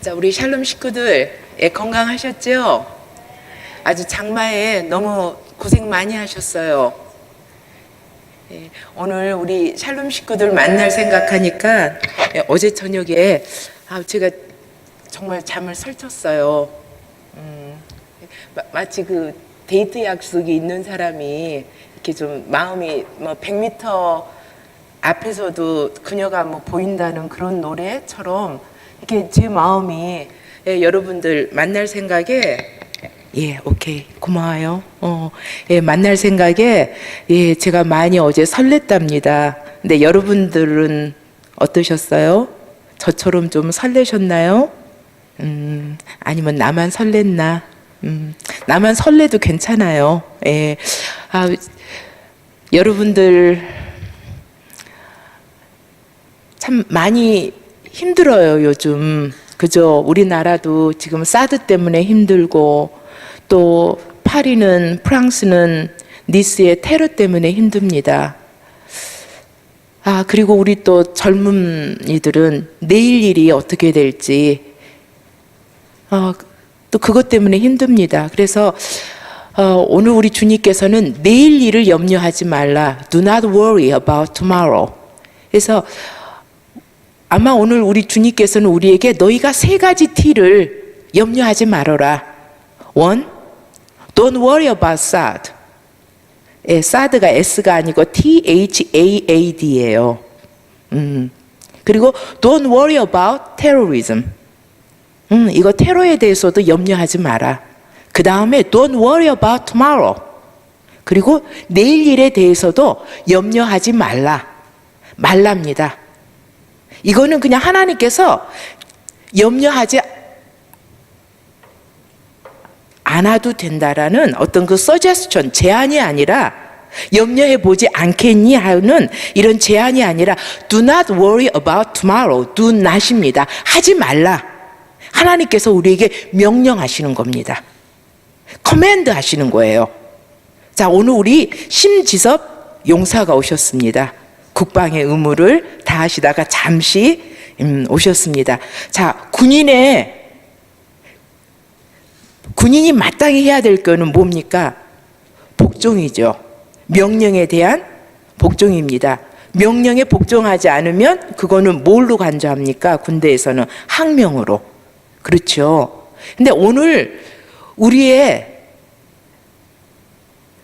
자, 우리 샬롬 식구들, 건강하셨죠? 아주 장마에 너무 고생 많이 하셨어요. 오늘 우리 샬롬 식구들 만날 생각하니까 어제 저녁에 제가 정말 잠을 설쳤어요. 마치 그 데이트 약속이 있는 사람이 이렇게 좀 마음이 100m 앞에서도 그녀가 보인다는 그런 노래처럼 이렇게 제 마음이 여러분들 만날 생각에 오케이 고마워요. 만날 생각에 제가 많이 어제 설렜답니다. 근데 여러분들은 어떠셨어요? 저처럼 좀 설레셨나요? 아니면 나만 설렜나? 나만 설레도 괜찮아요. 여러분들 참 많이 힘들어요, 요즘. 그죠? 우리나라도 지금 사드 때문에 힘들고, 또 파리는, 프랑스는 니스의 테러 때문에 힘듭니다. 그리고 우리 또 젊은이들은 내일 일이 어떻게 될지, 또 그것 때문에 힘듭니다. 그래서 오늘 우리 주님께서는 내일 일을 염려하지 말라. Do not worry about tomorrow. 그래서 아마 오늘 우리 주님께서는 우리에게 너희가 세 가지 T를 염려하지 말아라. One, don't worry about SAD. SAD가 S가 아니고 THAAD예요. 그리고 don't worry about terrorism. 이거 테러에 대해서도 염려하지 마라. 그 다음에 don't worry about tomorrow. 그리고 내일 일에 대해서도 염려하지 말랍니다. 이거는 그냥 하나님께서 염려하지 않아도 된다라는 어떤 그 서제스천, 제안이 아니라 염려해 보지 않겠니 하는 이런 제안이 아니라 do not worry about tomorrow, do not입니다. 하지 말라. 하나님께서 우리에게 명령하시는 겁니다. 커맨드 하시는 거예요. 자, 오늘 우리 심지섭 용사가 오셨습니다. 국방의 의무를 다하시다가 잠시 오셨습니다. 자, 군인이 마땅히 해야 될 거는 뭡니까? 복종이죠. 명령에 대한 복종입니다. 명령에 복종하지 않으면 그거는 뭘로 간주합니까? 군대에서는 항명으로. 그렇죠. 근데 오늘 우리의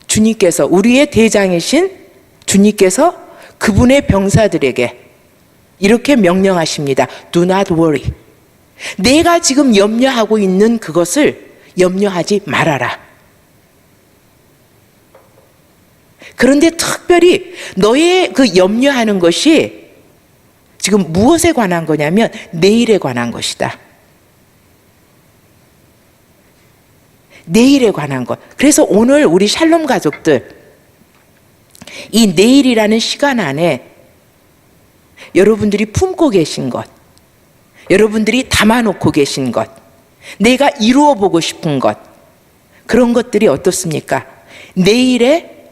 주님께서, 우리의 대장이신 주님께서 그분의 병사들에게 이렇게 명령하십니다. Do not worry. 내가 지금 염려하고 있는 그것을 염려하지 말아라. 그런데 특별히 너의 그 염려하는 것이 지금 무엇에 관한 거냐면 내일에 관한 것이다. 내일에 관한 것. 그래서 오늘 우리 샬롬 가족들, 이 내일이라는 시간 안에 여러분들이 품고 계신 것, 여러분들이 담아놓고 계신 것, 내가 이루어 보고 싶은 것, 그런 것들이 어떻습니까? 내일에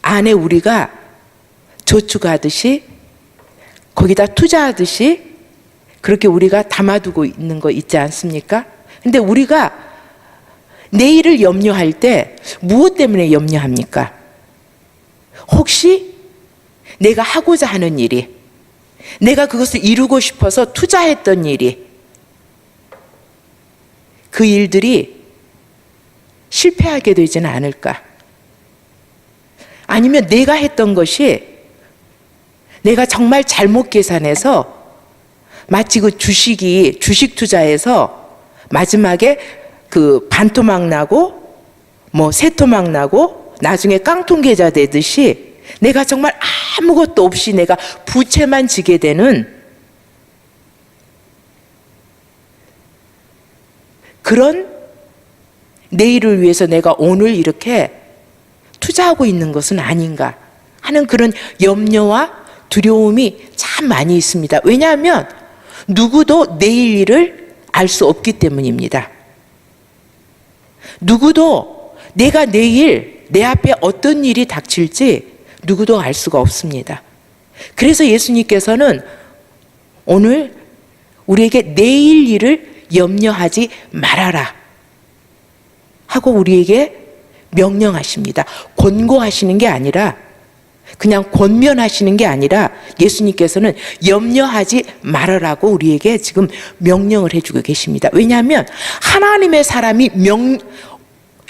안에 우리가 저축하듯이, 거기다 투자하듯이 그렇게 우리가 담아두고 있는 거 있지 않습니까? 근데 우리가 내일을 염려할 때 무엇 때문에 염려합니까? 혹시 내가 하고자 하는 일이, 내가 그것을 이루고 싶어서 투자했던 일이, 그 일들이 실패하게 되지는 않을까? 아니면 내가 했던 것이 내가 정말 잘못 계산해서 마치 그 주식 투자해서 마지막에 그 반토막 나고 세 토막 나고 나중에 깡통 계좌 되듯이 내가 정말 아무것도 없이 내가 부채만 지게 되는 그런 내일을 위해서 내가 오늘 이렇게 투자하고 있는 것은 아닌가 하는 그런 염려와 두려움이 참 많이 있습니다. 왜냐하면 누구도 내일 일을 알 수 없기 때문입니다. 누구도 내가 내일 내 앞에 어떤 일이 닥칠지 누구도 알 수가 없습니다. 그래서 예수님께서는 오늘 우리에게 내일 일을 염려하지 말아라 하고 우리에게 명령하십니다. 권고하시는 게 아니라, 그냥 권면하시는 게 아니라 예수님께서는 염려하지 말아라고 우리에게 지금 명령을 해주고 계십니다. 왜냐하면 하나님의 사람이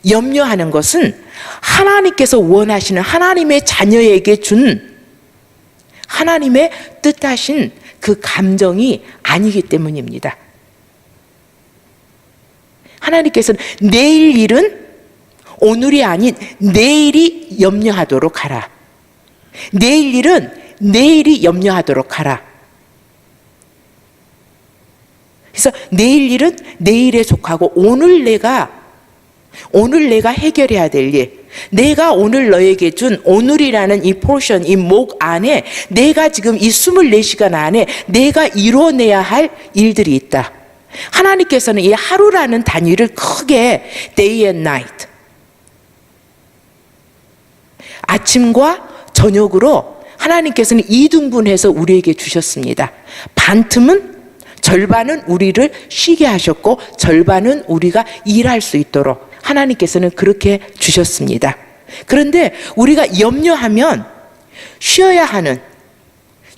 염려하는 것은 하나님께서 원하시는 하나님의 자녀에게 준 하나님의 뜻하신 그 감정이 아니기 때문입니다. 하나님께서는 내일 일은 오늘이 아닌 내일이 염려하도록 하라. 내일 일은 내일이 염려하도록 하라. 그래서 내일 일은 내일에 속하고 오늘 내가 해결해야 될 일, 내가 오늘 너에게 준 오늘이라는 이 포션, 이 목 안에 내가 지금 이 24시간 안에 내가 이뤄내야 할 일들이 있다. 하나님께서는 이 하루라는 단위를 크게 day and night, 아침과 저녁으로 하나님께서는 이등분해서 우리에게 주셨습니다. 절반은 우리를 쉬게 하셨고 절반은 우리가 일할 수 있도록 하나님께서는 그렇게 주셨습니다. 그런데 우리가 염려하면 쉬어야 하는,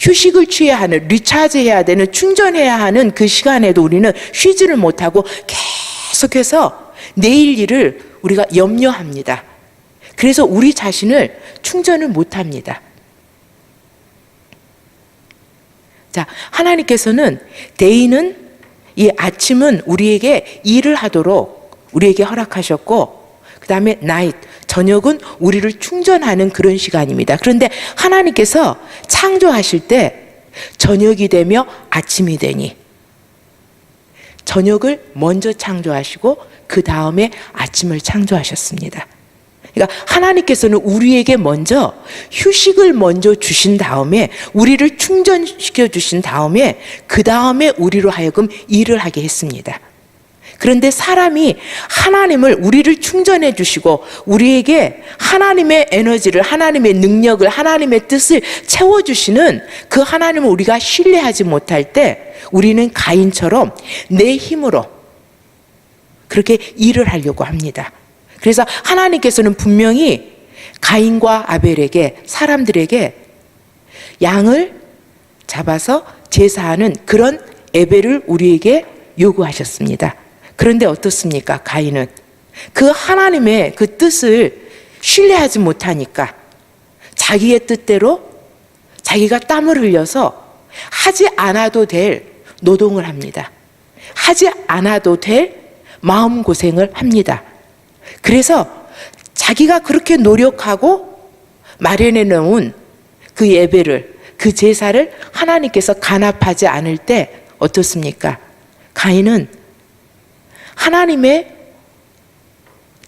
휴식을 취해야 하는, 리차지해야 되는, 충전해야 하는 그 시간에도 우리는 쉬지를 못하고 계속해서 내일 일을 우리가 염려합니다. 그래서 우리 자신을 충전을 못합니다. 자, 하나님께서는 데이는, 이 아침은 우리에게 일을 하도록 우리에게 허락하셨고, 그 다음에 나잇, 저녁은 우리를 충전하는 그런 시간입니다. 그런데 하나님께서 창조하실 때 저녁이 되며 아침이 되니 저녁을 먼저 창조하시고 그 다음에 아침을 창조하셨습니다. 그러니까 하나님께서는 우리에게 먼저 휴식을 먼저 주신 다음에 우리를 충전시켜 주신 다음에 그 다음에 우리로 하여금 일을 하게 했습니다. 그런데 사람이 하나님을, 우리를 충전해 주시고 우리에게 하나님의 에너지를, 하나님의 능력을, 하나님의 뜻을 채워주시는 그 하나님을 우리가 신뢰하지 못할 때 우리는 가인처럼 내 힘으로 그렇게 일을 하려고 합니다. 그래서 하나님께서는 분명히 가인과 아벨에게, 사람들에게 양을 잡아서 제사하는 그런 예배를 우리에게 요구하셨습니다. 그런데 어떻습니까? 가인은 그 하나님의 그 뜻을 신뢰하지 못하니까 자기의 뜻대로 자기가 땀을 흘려서 하지 않아도 될 노동을 합니다. 하지 않아도 될 마음고생을 합니다. 그래서 자기가 그렇게 노력하고 마련해 놓은 그 예배를, 그 제사를 하나님께서 간합하지 않을 때 어떻습니까? 가인은 하나님의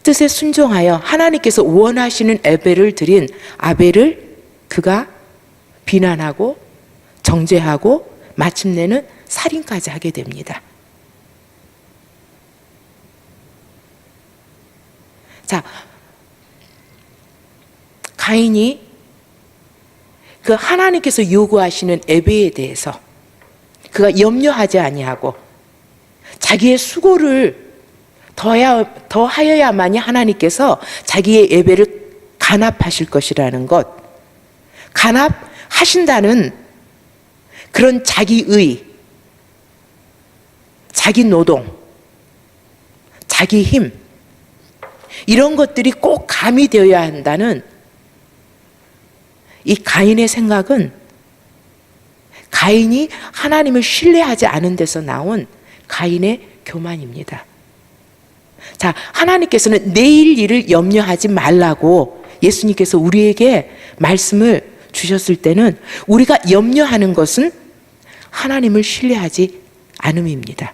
뜻에 순종하여 하나님께서 원하시는 예배를 드린 아벨을 그가 비난하고 정죄하고 마침내는 살인까지 하게 됩니다. 자, 가인이 그 하나님께서 요구하시는 예배에 대해서 그가 염려하지 아니하고 자기의 수고를 더하여야만이 하나님께서 자기의 예배를 간합하실 것이라는 것, 간합하신다는 그런 자기의, 자기 노동, 자기 힘, 이런 것들이 꼭 가미되어야 한다는 이 가인의 생각은 가인이 하나님을 신뢰하지 않은 데서 나온 가인의 교만입니다. 자, 하나님께서는 내일 일을 염려하지 말라고 예수님께서 우리에게 말씀을 주셨을 때는 우리가 염려하는 것은 하나님을 신뢰하지 않음입니다.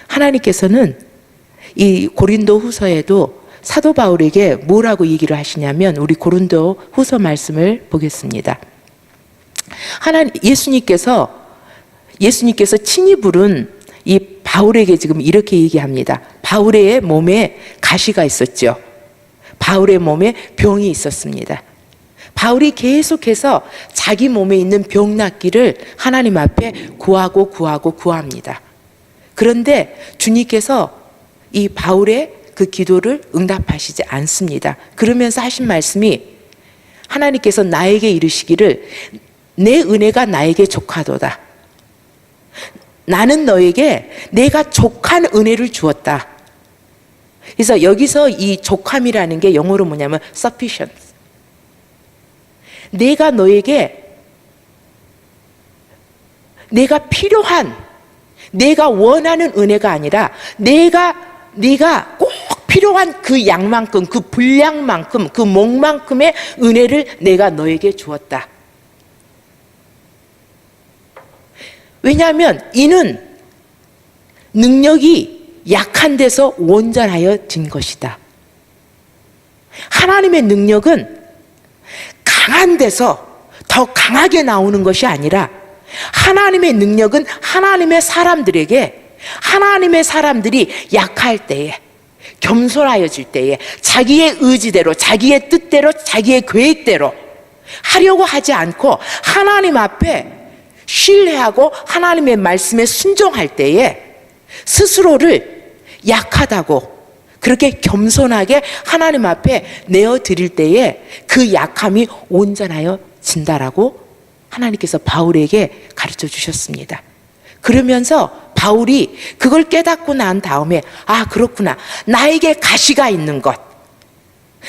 하나님께서는 이 고린도 후서에도 사도 바울에게 뭐라고 얘기를 하시냐면, 우리 고린도 후서 말씀을 보겠습니다. 예수님께서 친히 부른 이 바울에게 지금 이렇게 얘기합니다. 바울의 몸에 가시가 있었죠. 바울의 몸에 병이 있었습니다. 바울이 계속해서 자기 몸에 있는 병 낫기를 하나님 앞에 구합니다. 그런데 주님께서 이 바울의 그 기도를 응답하시지 않습니다. 그러면서 하신 말씀이 하나님께서 나에게 이르시기를 내 은혜가 나에게 족하도다. 나는 너에게 내가 족한 은혜를 주었다. 그래서 여기서 이 족함이라는 게 영어로 뭐냐면 sufficient. 내가 너에게 내가 필요한, 내가 원하는 은혜가 아니라 네가 꼭 필요한 그 양만큼, 그 분량만큼, 그 몫만큼의 은혜를 내가 너에게 주었다. 왜냐하면 이는 능력이 약한 데서 온전하여진 것이다. 하나님의 능력은 강한 데서 더 강하게 나오는 것이 아니라 하나님의 능력은 하나님의 사람들이 약할 때에, 겸손하여질 때에 자기의 의지대로, 자기의 뜻대로, 자기의 계획대로 하려고 하지 않고 하나님 앞에 신뢰하고 하나님의 말씀에 순종할 때에 스스로를 약하다고 그렇게 겸손하게 하나님 앞에 내어드릴 때에 그 약함이 온전하여진다라고 하나님께서 바울에게 가르쳐 주셨습니다. 그러면서 바울이 그걸 깨닫고 난 다음에 그렇구나. 나에게 가시가 있는 것,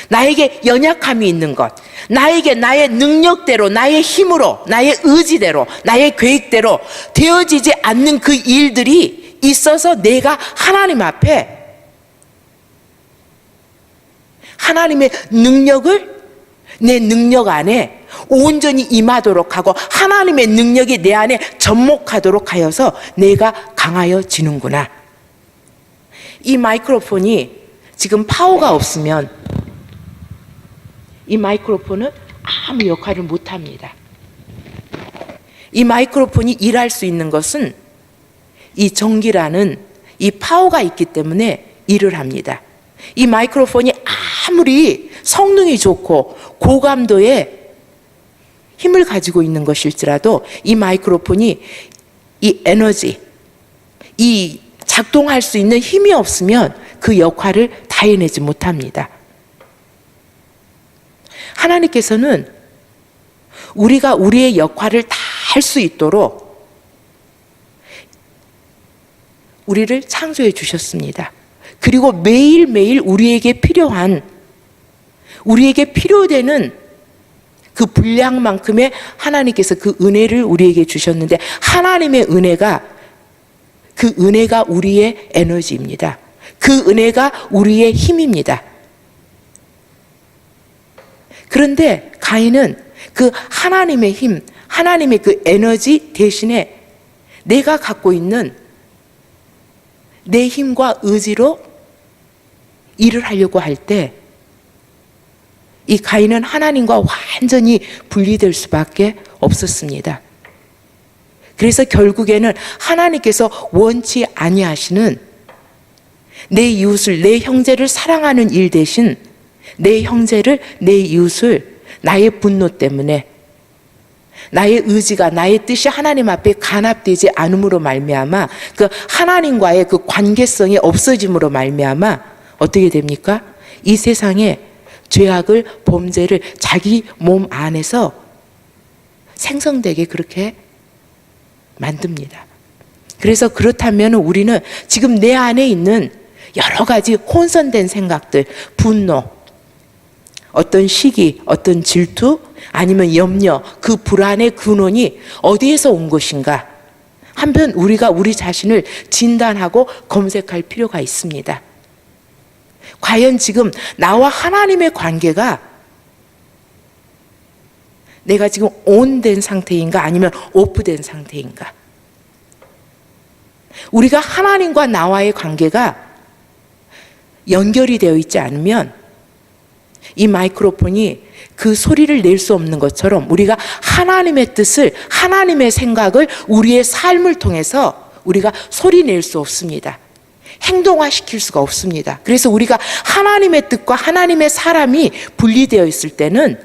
나에게 연약함이 있는 것, 나에게 나의 능력대로, 나의 힘으로, 나의 의지대로, 나의 계획대로 되어지지 않는 그 일들이 있어서 내가 하나님 앞에 하나님의 능력을 내 능력 안에 온전히 임하도록 하고 하나님의 능력이 내 안에 접목하도록 하여서 내가 강하여지는구나. 이 마이크로폰이 지금 파워가 없으면 이 마이크로폰은 아무 역할을 못합니다. 이 마이크로폰이 일할 수 있는 것은 이 전기라는 이 파워가 있기 때문에 일을 합니다. 이 마이크로폰이 아무리 성능이 좋고 고감도의 힘을 가지고 있는 것일지라도 이 마이크로폰이 이 에너지, 이 작동할 수 있는 힘이 없으면 그 역할을 다 해내지 못합니다. 하나님께서는 우리가 우리의 역할을 다 할 수 있도록 우리를 창조해 주셨습니다. 그리고 매일매일 우리에게 필요되는 그 분량만큼의 하나님께서 그 은혜를 우리에게 주셨는데 하나님의 은혜가 그 은혜가 우리의 에너지입니다. 그 은혜가 우리의 힘입니다. 그런데 가인은 그 하나님의 힘, 하나님의 그 에너지 대신에 내가 갖고 있는 내 힘과 의지로 일을 하려고 할 때 이 가인은 하나님과 완전히 분리될 수밖에 없었습니다. 그래서 결국에는 하나님께서 원치 아니하시는 내 이웃을, 내 형제를 사랑하는 일 대신 내 형제를, 내 이웃을 나의 분노 때문에 나의 의지가, 나의 뜻이 하나님 앞에 간합되지 않음으로 말미암아 그 하나님과의 그 관계성이 없어짐으로 말미암아 어떻게 됩니까? 이 세상에 죄악을, 범죄를 자기 몸 안에서 생성되게 그렇게 만듭니다. 그래서 그렇다면 우리는 지금 내 안에 있는 여러 가지 혼선된 생각들, 분노, 어떤 시기, 어떤 질투, 아니면 염려, 그 불안의 근원이 어디에서 온 것인가? 한편 우리가 우리 자신을 진단하고 검색할 필요가 있습니다. 과연 지금 나와 하나님의 관계가 내가 지금 온된 상태인가 아니면 오프된 상태인가? 우리가 하나님과 나와의 관계가 연결이 되어 있지 않으면 이 마이크로폰이 그 소리를 낼 수 없는 것처럼 우리가 하나님의 뜻을, 하나님의 생각을 우리의 삶을 통해서 우리가 소리 낼 수 없습니다. 행동화시킬 수가 없습니다. 그래서 우리가 하나님의 뜻과 하나님의 사람이 분리되어 있을 때는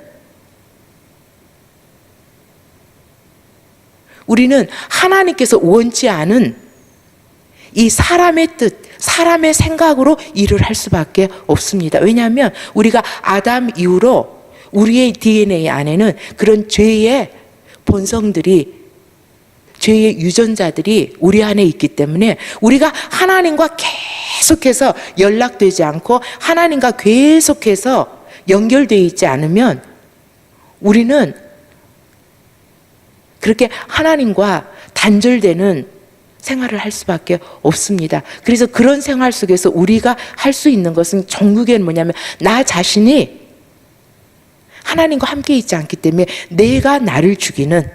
우리는 하나님께서 원치 않은 이 사람의 뜻, 사람의 생각으로 일을 할 수밖에 없습니다. 왜냐하면 우리가 아담 이후로 우리의 DNA 안에는 그런 죄의 본성들이, 죄의 유전자들이 우리 안에 있기 때문에 우리가 하나님과 계속해서 연락되지 않고 하나님과 계속해서 연결되어 있지 않으면 우리는 그렇게 하나님과 단절되는 생활을 할 수밖에 없습니다. 그래서 그런 생활 속에서 우리가 할 수 있는 것은 종국에는 뭐냐면 나 자신이 하나님과 함께 있지 않기 때문에 내가 나를 죽이는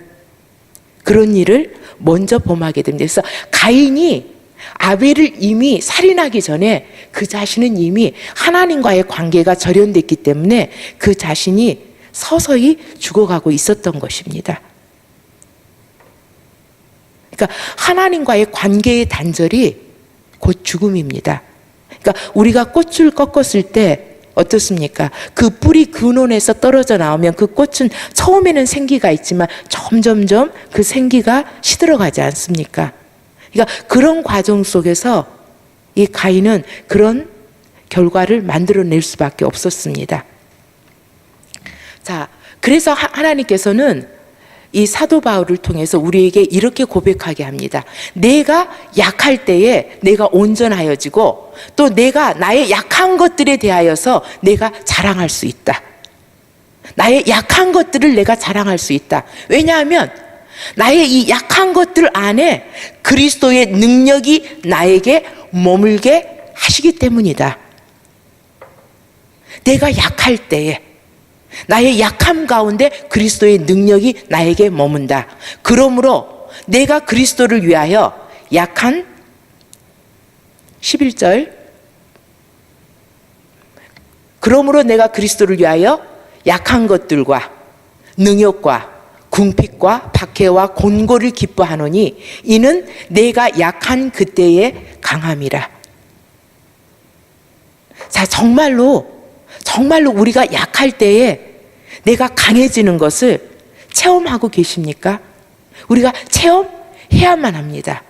그런 일을 먼저 범하게 됩니다. 그래서 가인이 아벨을 이미 살인하기 전에 그 자신은 이미 하나님과의 관계가 절연됐기 때문에 그 자신이 서서히 죽어가고 있었던 것입니다. 그러니까 하나님과의 관계의 단절이 곧 죽음입니다. 그러니까 우리가 꽃을 꺾었을 때 어떻습니까? 그 뿌리 근원에서 떨어져 나오면 그 꽃은 처음에는 생기가 있지만 점점점 그 생기가 시들어가지 않습니까? 그러니까 그런 과정 속에서 이 가인은 그런 결과를 만들어낼 수밖에 없었습니다. 자, 그래서 하나님께서는 이 사도 바울을 통해서 우리에게 이렇게 고백하게 합니다. 내가 약할 때에 내가 온전하여지고 또 내가 나의 약한 것들에 대하여서 내가 자랑할 수 있다. 나의 약한 것들을 내가 자랑할 수 있다. 왜냐하면 나의 이 약한 것들 안에 그리스도의 능력이 나에게 머물게 하시기 때문이다. 내가 약할 때에 나의 약함 가운데 그리스도의 능력이 나에게 머문다. 그러므로 내가 그리스도를 위하여 약한 11절 그러므로 내가 그리스도를 위하여 약한 것들과 능욕과 궁핍과 박해와 곤고를 기뻐하노니 이는 내가 약한 그때의 강함이라. 자, 정말로 우리가 약할 때에 내가 강해지는 것을 체험하고 계십니까? 우리가 체험해야만 합니다.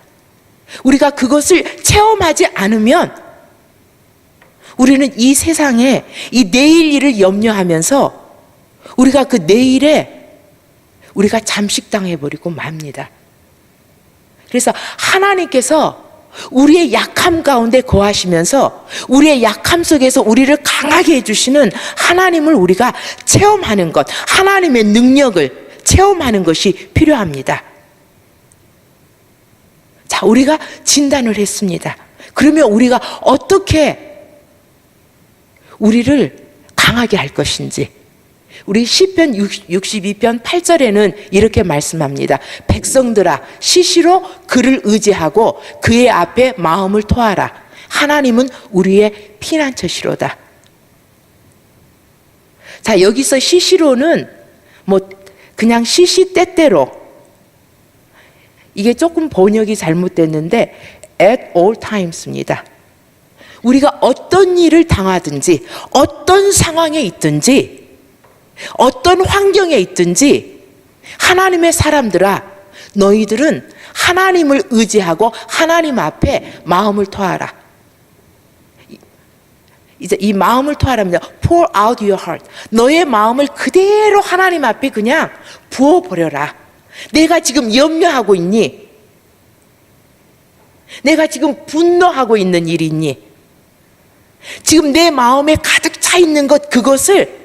우리가 그것을 체험하지 않으면 우리는 이 세상에 이 내일 일을 염려하면서 우리가 그 내일에 우리가 잠식당해버리고 맙니다. 그래서 하나님께서 우리의 약함 가운데 거하시면서 우리의 약함 속에서 우리를 강하게 해주시는 하나님을 우리가 체험하는 것, 하나님의 능력을 체험하는 것이 필요합니다. 자, 우리가 진단을 했습니다. 그러면 우리가 어떻게 우리를 강하게 할 것인지, 우리 시편 62편 8절에는 이렇게 말씀합니다. 백성들아 시시로 그를 의지하고 그의 앞에 마음을 토하라. 하나님은 우리의 피난처시로다. 자, 여기서 시시로는 뭐 그냥 시시때때로, 이게 조금 번역이 잘못됐는데 at all times입니다. 우리가 어떤 일을 당하든지 어떤 상황에 있든지 어떤 환경에 있든지 하나님의 사람들아 너희들은 하나님을 의지하고 하나님 앞에 마음을 토하라. 이제 이 마음을 토하랍니다. Pour out your heart. 너의 마음을 그대로 하나님 앞에 그냥 부어버려라. 내가 지금 염려하고 있니? 내가 지금 분노하고 있는 일이 있니? 지금 내 마음에 가득 차 있는 것, 그것을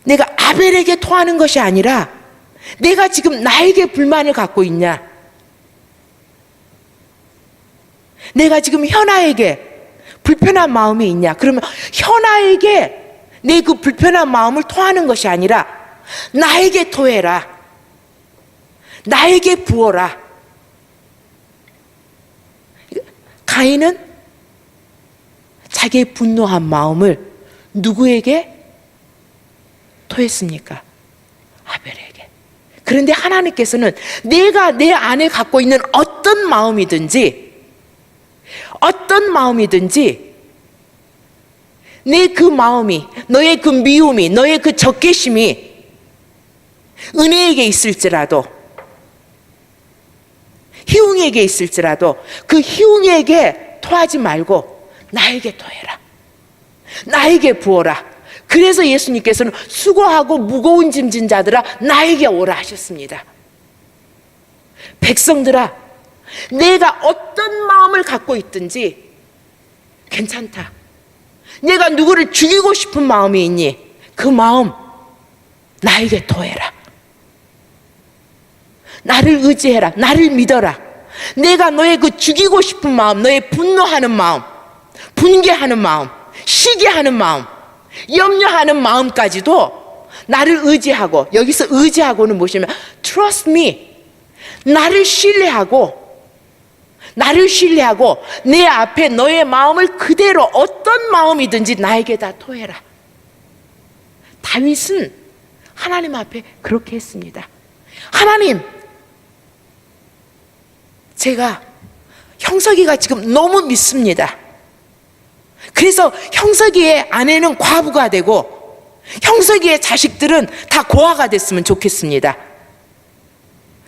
내가 아벨에게 토하는 것이 아니라 내가 지금 나에게 불만을 갖고 있냐? 내가 지금 현아에게 불편한 마음이 있냐? 그러면 현아에게 내 그 불편한 마음을 토하는 것이 아니라 나에게 토해라. 나에게 부어라. 가인은 자기의 분노한 마음을 누구에게 토했습니까? 아벨에게. 그런데 하나님께서는 내가 내 안에 갖고 있는 어떤 마음이든지 내 그 마음이, 너의 그 미움이, 너의 그 적개심이 은혜에게 있을지라도, 희웅이 희웅에게 있을지라도 그 희웅에게 토하지 말고 나에게 토해라. 나에게 부어라. 그래서 예수님께서는 수고하고 무거운 짐진 자들아 나에게 오라 하셨습니다. 백성들아, 내가 어떤 마음을 갖고 있든지 괜찮다. 내가 누구를 죽이고 싶은 마음이 있니? 그 마음 나에게 토해라. 나를 의지해라. 나를 믿어라. 내가 너의 그 죽이고 싶은 마음, 너의 분노하는 마음, 분개하는 마음, 시기하는 마음, 염려하는 마음까지도 나를 의지하고, 여기서 의지하고는 무엇이냐면 trust me, 나를 신뢰하고 내 앞에 너의 마음을 그대로 어떤 마음이든지 나에게 다 토해라. 다윗은 하나님 앞에 그렇게 했습니다. 하나님, 제가 형석이가 지금 너무 믿습니다. 그래서 형석이의 아내는 과부가 되고 형석이의 자식들은 다 고아가 됐으면 좋겠습니다.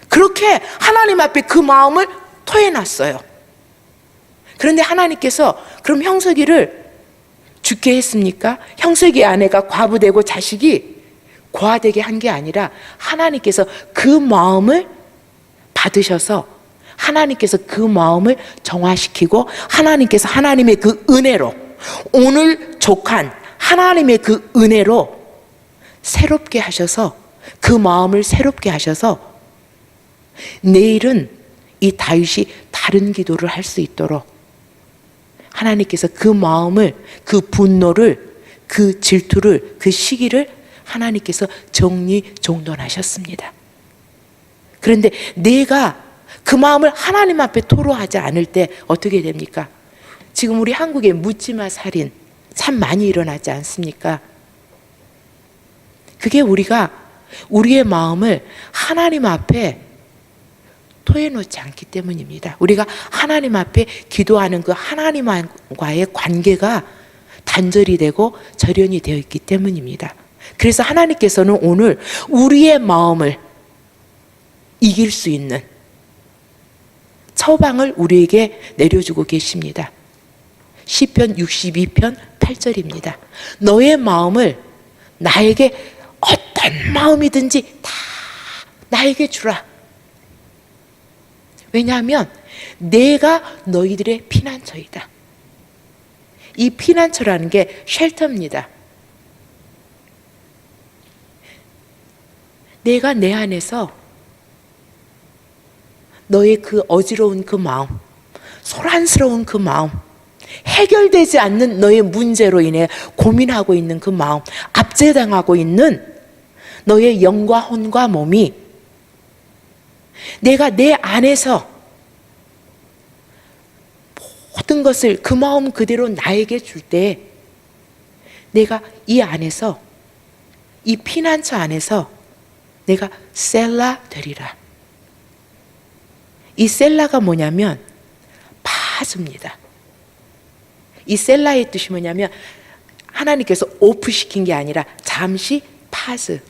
그렇게 하나님 앞에 그 마음을 토해놨어요. 그런데 하나님께서 그럼 형석이를 죽게 했습니까? 형석이의 아내가 과부되고 자식이 고아되게 한 게 아니라 하나님께서 그 마음을 받으셔서 하나님께서 그 마음을 정화시키고 하나님께서 하나님의 그 은혜로, 오늘 족한 하나님의 그 은혜로 새롭게 하셔서, 그 마음을 새롭게 하셔서 내일은 이 다윗이 다른 기도를 할 수 있도록 하나님께서 그 마음을, 그 분노를, 그 질투를, 그 시기를 하나님께서 정리정돈하셨습니다. 그런데 내가 그 마음을 하나님 앞에 토로하지 않을 때 어떻게 됩니까? 지금 우리 한국에 묻지마 살인 참 많이 일어나지 않습니까? 그게 우리가 우리의 마음을 하나님 앞에 토해놓지 않기 때문입니다. 우리가 하나님 앞에 기도하는 그 하나님과의 관계가 단절이 되고 절연이 되어 있기 때문입니다. 그래서 하나님께서는 오늘 우리의 마음을 이길 수 있는 처방을 우리에게 내려주고 계십니다. 시편 62편 8절입니다. 너의 마음을 나에게 어떤 마음이든지 다 나에게 주라. 왜냐하면 내가 너희들의 피난처이다. 이 피난처라는 게 쉘터입니다. 내가 내 안에서 너의 그 어지러운 그 마음, 소란스러운 그 마음, 해결되지 않는 너의 문제로 인해 고민하고 있는 그 마음, 압제당하고 있는 너의 영과 혼과 몸이 내가 내 안에서 모든 것을 그 마음 그대로 나에게 줄 때 내가 이 안에서, 이 피난처 안에서 내가 셀라 되리라. 이 셀라가 뭐냐면 파즈입니다. 이 셀라의 뜻이 뭐냐면 하나님께서 오프시킨 게 아니라 잠시 파즈,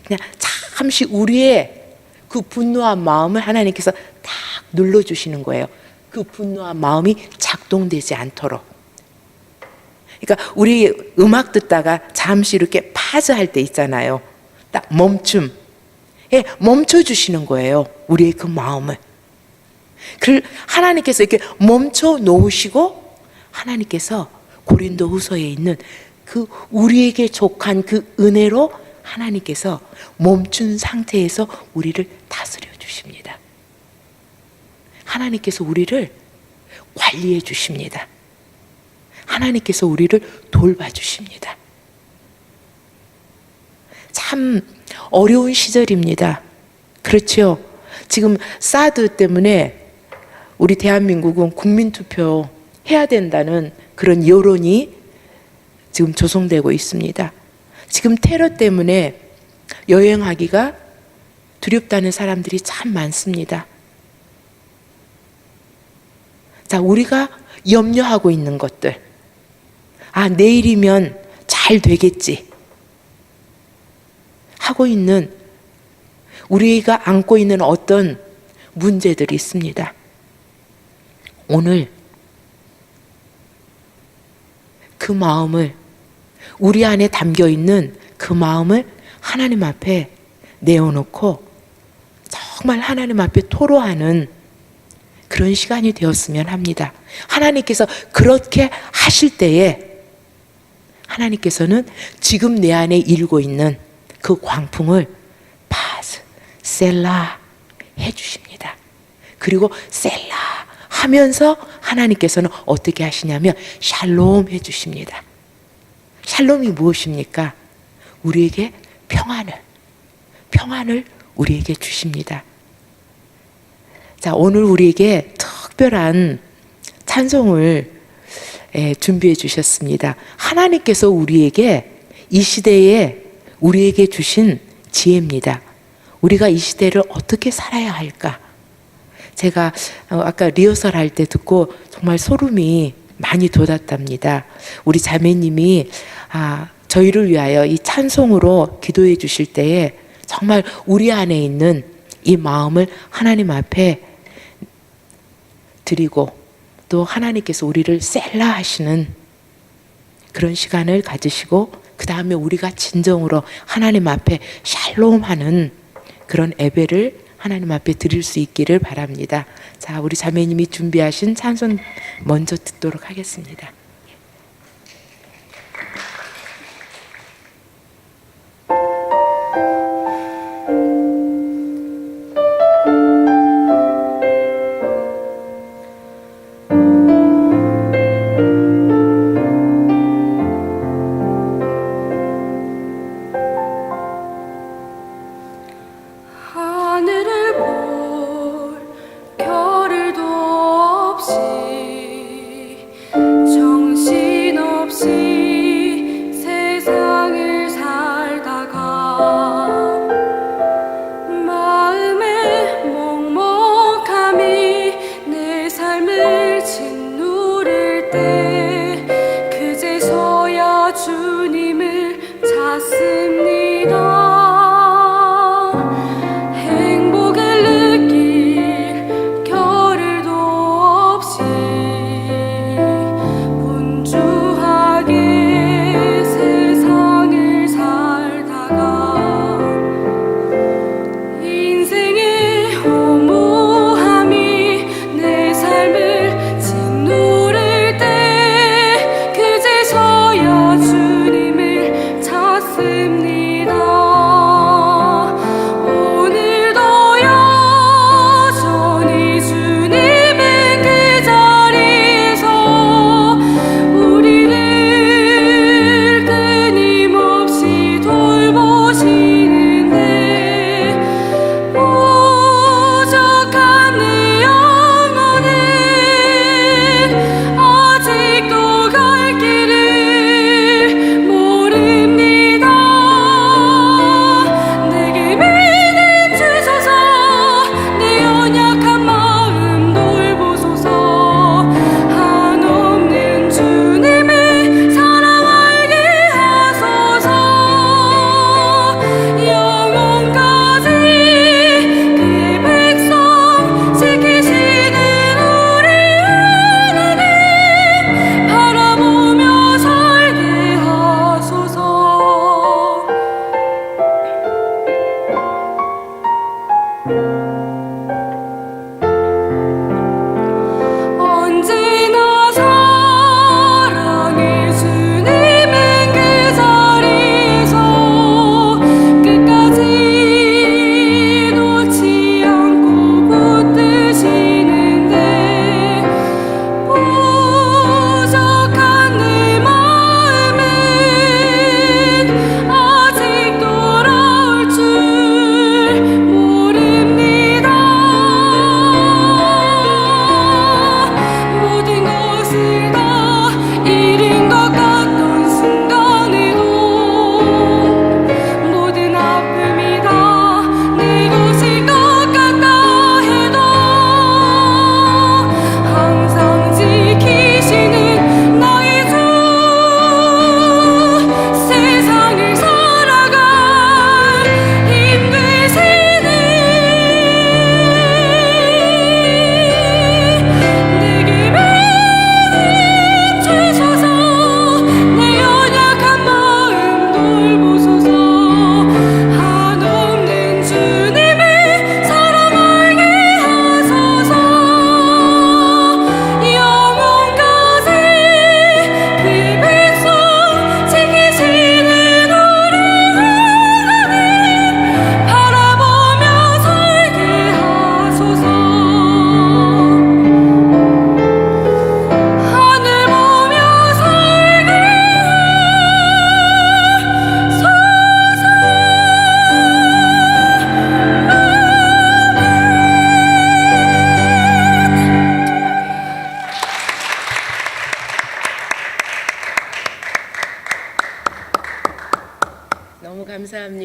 그냥 잠시 우리의 그 분노한 마음을 하나님께서 딱 눌러주시는 거예요. 그 분노한 마음이 작동되지 않도록. 그러니까 우리 음악 듣다가 잠시 이렇게 파즈 할 때 있잖아요. 딱 멈춤. 예, 멈춰주시는 거예요. 우리의 그 마음을. 하나님께서 이렇게 멈춰 놓으시고 하나님께서 고린도후서에 있는 그 우리에게 족한 그 은혜로 하나님께서 멈춘 상태에서 우리를 다스려 주십니다. 하나님께서 우리를 관리해 주십니다. 하나님께서 우리를 돌봐 주십니다. 참 어려운 시절입니다. 그렇죠? 지금 사드 때문에 우리 대한민국은 국민투표 해야 된다는 그런 여론이 지금 조성되고 있습니다. 지금 테러 때문에 여행하기가 두렵다는 사람들이 참 많습니다. 자, 우리가 염려하고 있는 것들, 내일이면 잘 되겠지 하고 있는, 우리가 안고 있는 어떤 문제들이 있습니다. 오늘 그 마음을, 우리 안에 담겨 있는 그 마음을 하나님 앞에 내어놓고 정말 하나님 앞에 토로하는 그런 시간이 되었으면 합니다. 하나님께서 그렇게 하실 때에 하나님께서는 지금 내 안에 일고 있는 그 광풍을 파스, 셀라 해주십니다. 그리고 셀라 하면서 하나님께서는 어떻게 하시냐면 샬롬 해주십니다. 샬롬이 무엇입니까? 우리에게 평안을 우리에게 주십니다. 자, 오늘 우리에게 특별한 찬송을 준비해 주셨습니다. 하나님께서 우리에게 이 시대에 우리에게 주신 지혜입니다. 우리가 이 시대를 어떻게 살아야 할까? 제가 아까 리허설 할 때 듣고 정말 소름이 많이 돋았답니다. 우리 자매님이 저희를 위하여 이 찬송으로 기도해 주실 때에 정말 우리 안에 있는 이 마음을 하나님 앞에 드리고 또 하나님께서 우리를 셀라 하시는 그런 시간을 가지시고 그 다음에 우리가 진정으로 하나님 앞에 샬롬 하는 그런 예배를 하나님 앞에 드릴 수 있기를 바랍니다. 자, 우리 자매님이 준비하신 찬송 먼저 듣도록 하겠습니다. 아직 돌아올 줄 모릅니다.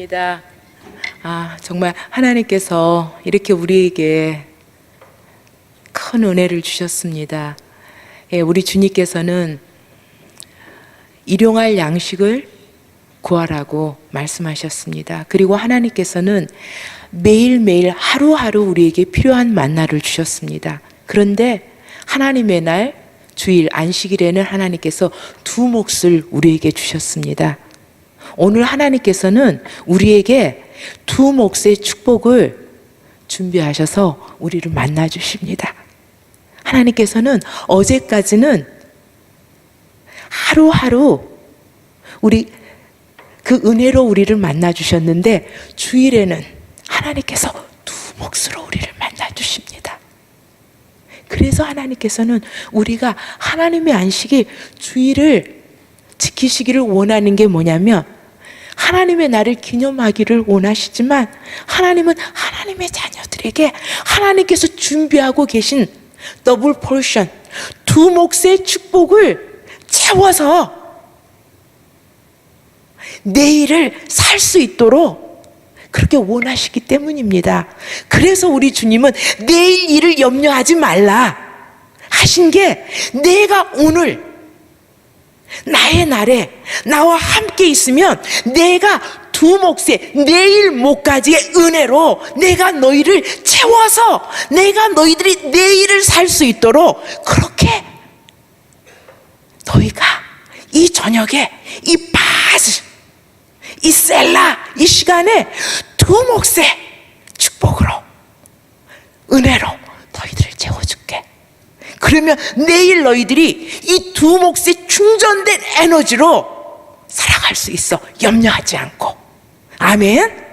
감사합니다. 정말 하나님께서 이렇게 우리에게 큰 은혜를 주셨습니다. 예, 우리 주님께서는 일용할 양식을 구하라고 말씀하셨습니다. 그리고 하나님께서는 매일매일 하루하루 우리에게 필요한 만나를 주셨습니다. 그런데 하나님의 날 주일 안식일에는 하나님께서 두 몫을 우리에게 주셨습니다. 오늘 하나님께서는 우리에게 두 몫의 축복을 준비하셔서 우리를 만나 주십니다. 하나님께서는 어제까지는 하루하루 우리 그 은혜로 우리를 만나 주셨는데 주일에는 하나님께서 두 몫으로 우리를 만나 주십니다. 그래서 하나님께서는 우리가 하나님의 안식일 주일을 지키시기를 원하는 게 뭐냐면 하나님의 날을 기념하기를 원하시지만 하나님은 하나님의 자녀들에게 하나님께서 준비하고 계신 더블 포션, 두 몫의 축복을 채워서 내일을 살 수 있도록 그렇게 원하시기 때문입니다. 그래서 우리 주님은 내일 일을 염려하지 말라 하신 게 내가 오늘 나의 날에 나와 함께 있으면 내가 두 몫의 내일 목까지의 은혜로 내가 너희를 채워서 내가 너희들이 내일을 살 수 있도록 그렇게 너희가 이 저녁에 이 바스 이 셀라 이 시간에 두 몫의 축복으로 은혜로 너희들을 채워줄게. 그러면 내일 너희들이 이 두 몫의 충전된 에너지로 살아갈 수 있어. 염려하지 않고. 아멘.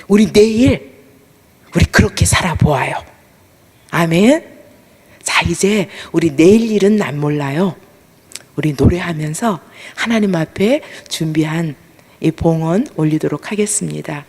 우리 내일 우리 그렇게 살아보아요. 아멘. 자, 이제 우리 내일 일은 안 몰라요. 우리 노래하면서 하나님 앞에 준비한 이 봉헌 올리도록 하겠습니다.